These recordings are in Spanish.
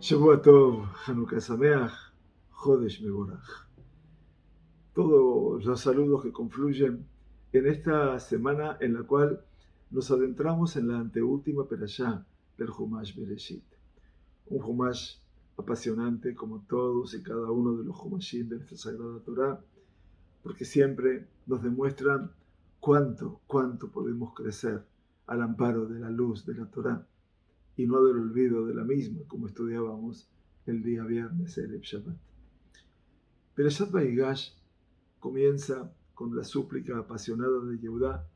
Shavua Tov, Hanukkah Sameach, Jodesh Mevorach. Todos los saludos que confluyen en esta semana en la cual nos adentramos en la anteúltima perashá del Humash Bereshit. Un Humash apasionante como todos y cada uno de los Humashim de nuestra Sagrada Torá, porque siempre nos demuestran cuánto podemos crecer al amparo de la luz de la Torá y no del olvido de la misma, como estudiábamos el día viernes, el Shabbat. Perashat Vaigash comienza con la súplica apasionada de Yehudá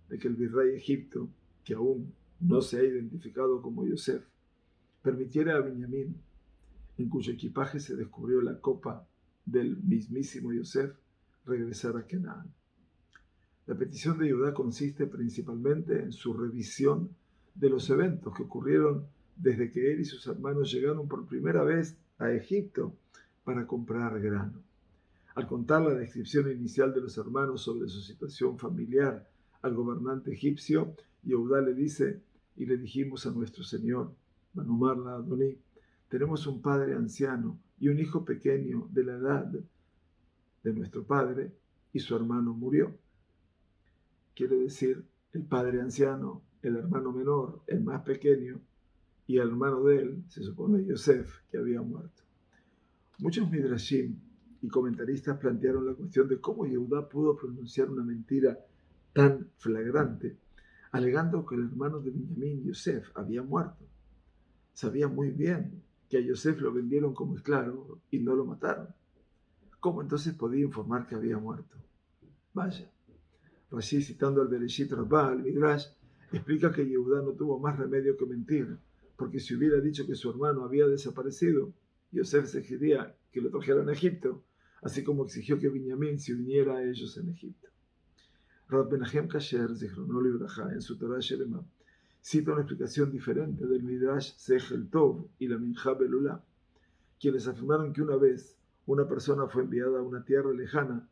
de que el virrey de Egipto, que aún no se ha identificado como Yosef, permitiera a Benjamín, en cuyo equipaje se descubrió la copa del mismísimo Yosef, regresar a Canaán. La petición de Yehudá consiste principalmente en su revisión de los eventos que ocurrieron desde que él y sus hermanos llegaron por primera vez a Egipto para comprar grano. Al contar la descripción inicial de los hermanos sobre su situación familiar al gobernante egipcio, Yehudá le dice: y le dijimos a nuestro señor, Manumar la Adoní, tenemos un padre anciano y un hijo pequeño de la edad de nuestro padre, y su hermano murió. Quiere decir, el padre anciano, el hermano menor, el más pequeño, y el hermano de él, se supone Yosef, que había muerto. Muchos midrashim y comentaristas plantearon la cuestión de cómo Yehudá pudo pronunciar una mentira tan flagrante, alegando que el hermano de Benjamín, Yosef, había muerto. Sabía muy bien que a Yosef lo vendieron como esclavo y no lo mataron. ¿Cómo entonces podía informar que había muerto? Vaya. Rashi, citando al Bereshit Rabbah, al Midrash, explica que Yehudá no tuvo más remedio que mentir, porque si hubiera dicho que su hermano había desaparecido, Yosef exigiría que lo trajeran a Egipto, así como exigió que Benjamín se uniera a ellos en Egipto. Rav Menachem Kasher, Zichrono Libraja, en su Torah Shelema, cita una explicación diferente del Midrash Sechel Tov y la Minja Belulá, quienes afirmaron que una vez una persona fue enviada a una tierra lejana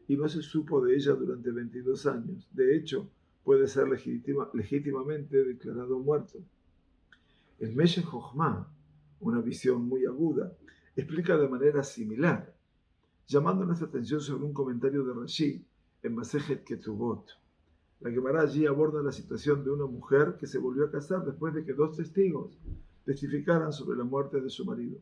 y no se supo de ella durante 22 años. De hecho, puede ser legítimamente declarado muerto. El Meshech Chochmah, una visión muy aguda, explica de manera similar, llamando nuestra atención sobre un comentario de Rashi en Masejet Ketubot. La Gemara allí aborda la situación de una mujer que se volvió a casar después de que 2 testigos testificaran sobre la muerte de su marido.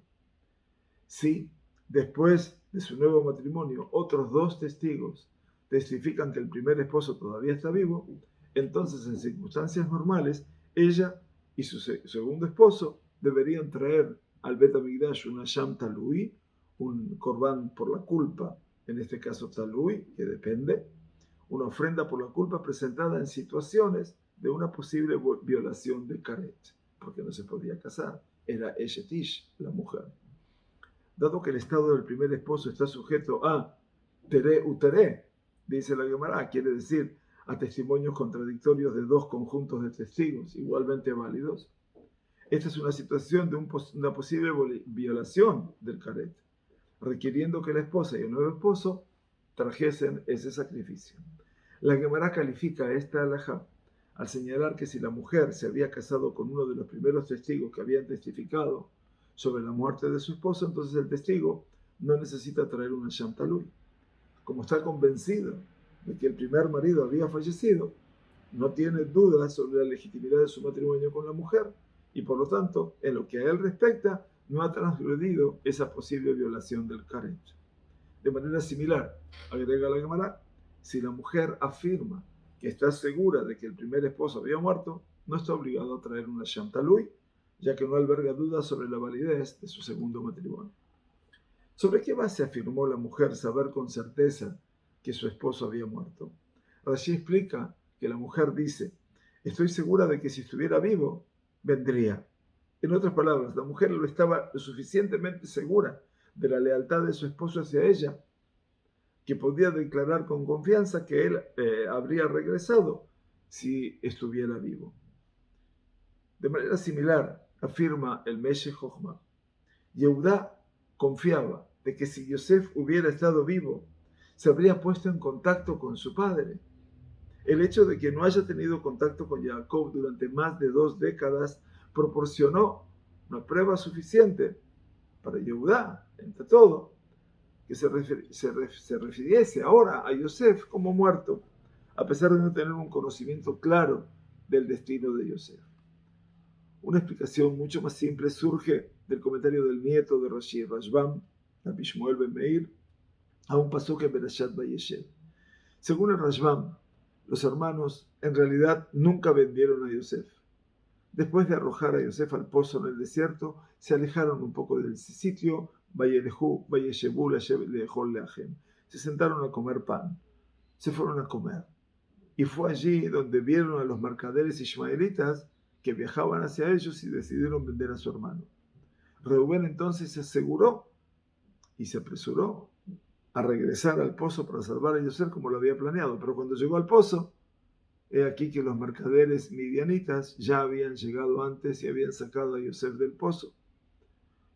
Si después de su nuevo matrimonio otros 2 testigos testifican que el primer esposo todavía está vivo, entonces en circunstancias normales ella y su segundo esposo deberían traer al Bet HaMikdash una Sham Talui, un corbán por la culpa, en este caso Talui, que depende, una ofrenda por la culpa presentada en situaciones de una posible violación de Karet, porque no se podía casar, era Eshetish, la mujer. Dado que el estado del primer esposo está sujeto a tere utere, dice la Gemara, quiere decir a testimonios contradictorios de 2 conjuntos de testigos igualmente válidos, esta es una situación de una posible violación del Karet, requiriendo que la esposa y el nuevo esposo trajesen ese sacrificio. La Gemara califica esta halajá al señalar que si la mujer se había casado con uno de los primeros testigos que habían testificado sobre la muerte de su esposo, entonces el testigo no necesita traer una Sham Talui. Como está convencido de que el primer marido había fallecido, no tiene dudas sobre la legitimidad de su matrimonio con la mujer y por lo tanto, en lo que a él respecta, no ha transgredido esa posible violación del Karet. De manera similar, agrega la Gemara, si la mujer afirma que está segura de que el primer esposo había muerto, no está obligado a traer una Sham Talui, ya que no alberga dudas sobre la validez de su segundo matrimonio. ¿Sobre qué base afirmó la mujer saber con certeza que su esposo había muerto? Rashi explica que la mujer dice: estoy segura de que si estuviera vivo, vendría. En otras palabras, la mujer lo estaba lo suficientemente segura de la lealtad de su esposo hacia ella, que podía declarar con confianza que él habría regresado si estuviera vivo. De manera similar, afirma el Meshech Chochmah, Yehudá confiaba de que si Yosef hubiera estado vivo, se habría puesto en contacto con su padre. El hecho de que no haya tenido contacto con Jacob durante más de 2 décadas proporcionó una prueba suficiente para Yehudá, entre todo, que se refiriese ahora a Yosef como muerto, a pesar de no tener un conocimiento claro del destino de Yosef. Una explicación mucho más simple surge del comentario del nieto de Rashi Rashbam, Rabbi Shmuel ben Meir, a un pasuk en Berashat Vayeshev. Según el Rashbam, los hermanos en realidad nunca vendieron a Yosef. Después de arrojar a Yosef al pozo en el desierto, se alejaron un poco del sitio, se sentaron a comer pan, se fueron a comer. Y fue allí donde vieron a los mercaderes ismaelitas que viajaban hacia ellos y decidieron vender a su hermano. Reubén entonces se aseguró y se apresuró a regresar al pozo para salvar a Yosef como lo había planeado. Pero cuando llegó al pozo, he aquí que los mercaderes midianitas ya habían llegado antes y habían sacado a Yosef del pozo.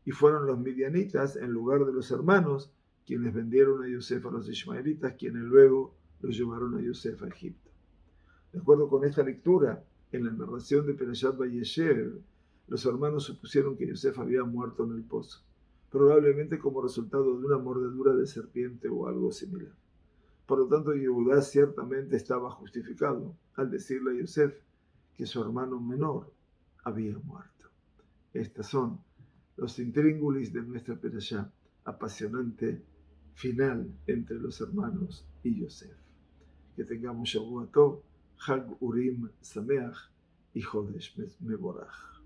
Y fueron los midianitas, en lugar de los hermanos, quienes vendieron a Yosef a los ismaelitas, quienes luego los llevaron a Yosef a Egipto. De acuerdo con esta lectura, en la narración de Perashat Vayeshev, los hermanos supusieron que Yosef había muerto en el pozo, probablemente como resultado de una mordedura de serpiente o algo similar. Por lo tanto, Yehudá ciertamente estaba justificado al decirle a Yosef que su hermano menor había muerto. Estas son los intríngulis de nuestra perashá, apasionante final entre los hermanos y Yosef. Que tengamos Shavua Tov, Chag Urim Sameach y Jodesh Mevorach.